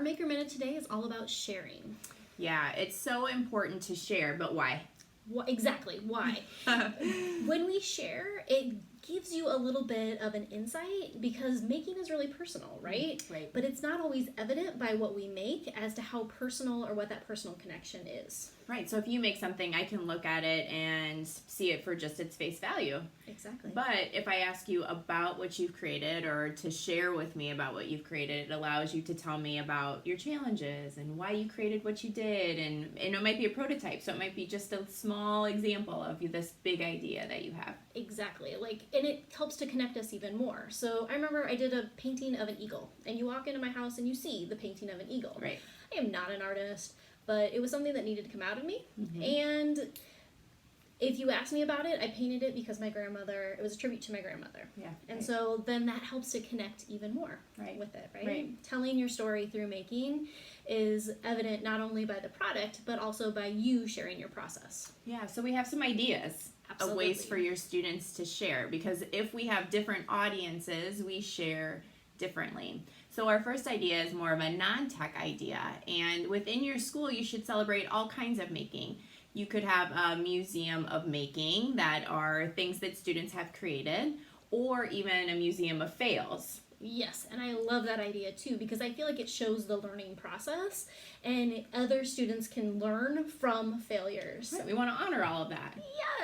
Maker Minute today is all about sharing. Yeah, it's so important to share, but why? Exactly, why? When we share, it gives you a little bit of an insight because making is really personal, right? Right. But it's not always evident by what we make as to how personal or what that personal connection is. Right, so if you make something, I can look at it and see it for just its face value. Exactly. But if I ask you about what you've created or to share with me about what you've created, it allows you to tell me about your challenges and why you created what you did. And it might be a prototype, so it might be just a small example of this big idea that you have. Exactly. And it helps to connect us even more. So I remember I did a painting of an eagle, and you walk into my house and you see the painting of an eagle. Right. I am not an artist, but it was something that needed to come out of me. Mm-hmm. And if you ask me about it, I painted it because it was a tribute to my grandmother. Yeah. And right. so then that helps to connect even more with it, right? Right. Telling your story through making is evident not only by the product, but also by you sharing your process. Yeah, so we have some ideas of ways for your students to share, because if we have different audiences, we share differently. So our first idea is more of a non-tech idea, and within your school you should celebrate all kinds of making. You could have a museum of making that are things that students have created, or even a museum of fails. Yes, and I love that idea too because I feel like it shows the learning process and other students can learn from failures. Right, we want to honor all of that.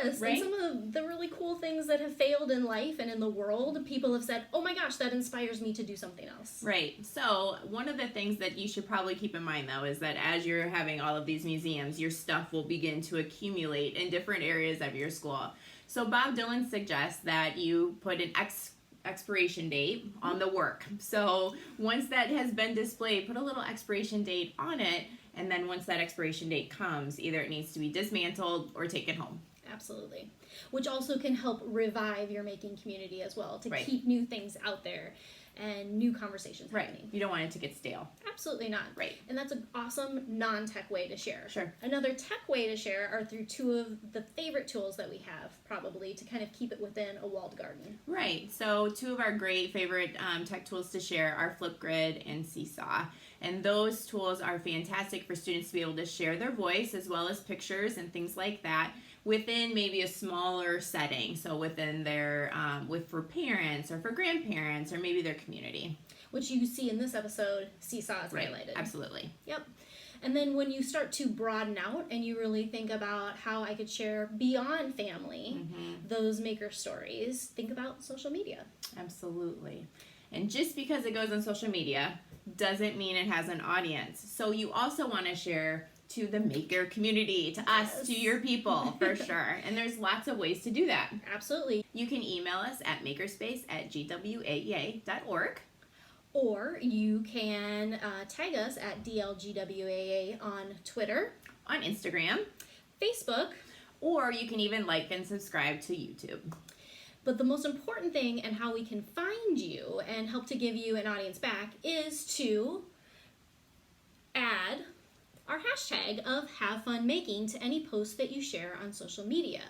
Yes, right? And some of the really cool things that have failed in life and in the world, people have said, oh my gosh, that inspires me to do something else. Right, so one of the things that you should probably keep in mind though is that as you're having all of these museums, your stuff will begin to accumulate in different areas of your school. So Bob Dylan suggests that you put an expiration date on the work. So once that has been displayed, put a little expiration date on it, and then once that expiration date comes, either it needs to be dismantled or taken home. Absolutely. Which also can help revive your making community as well, to keep new things out there and new conversations happening. You don't want it to get stale. Absolutely not. Right. And that's an awesome non-tech way to share. Sure. Another tech way to share are through two of the favorite tools that we have, probably, to kind of keep it within a walled garden. Right. So two of our great favorite tech tools to share are Flipgrid and Seesaw. And those tools are fantastic for students to be able to share their voice as well as pictures and things like that within maybe a smaller setting. So within their, for parents or for grandparents or maybe their community. Which you see in this episode, Seesaw is highlighted. Absolutely. Yep. And then when you start to broaden out and you really think about how I could share beyond family, those maker stories, think about social media. Absolutely. And just because it goes on social media doesn't mean it has an audience. So you also want to share to the maker community, to us, to your people, for sure. And there's lots of ways to do that. Absolutely. You can email us at makerspace@gwaea.org. Or you can tag us at DLGWAA on Twitter, on Instagram, Facebook, or you can even like and subscribe to YouTube. But the most important thing and how we can find you and help to give you an audience back is to add our hashtag of Have Fun Making to any post that you share on social media.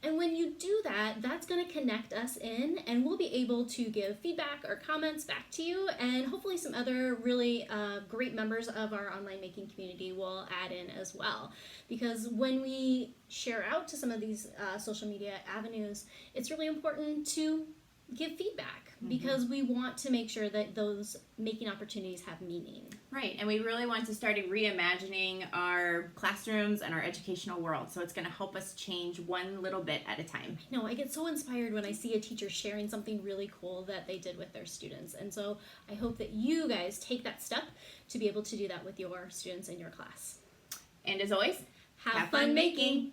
And when you do that, that's going to connect us in, and we'll be able to give feedback or comments back to you, and hopefully some other really great members of our online making community will add in as well. Because when we share out to some of these social media avenues, it's really important to give feedback because we want to make sure that those making opportunities have meaning. Right, and we really want to start reimagining our classrooms and our educational world, so it's going to help us change one little bit at a time. No, I get so inspired when I see a teacher sharing something really cool that they did with their students, and so I hope that you guys take that step to be able to do that with your students in your class. And as always, have fun making.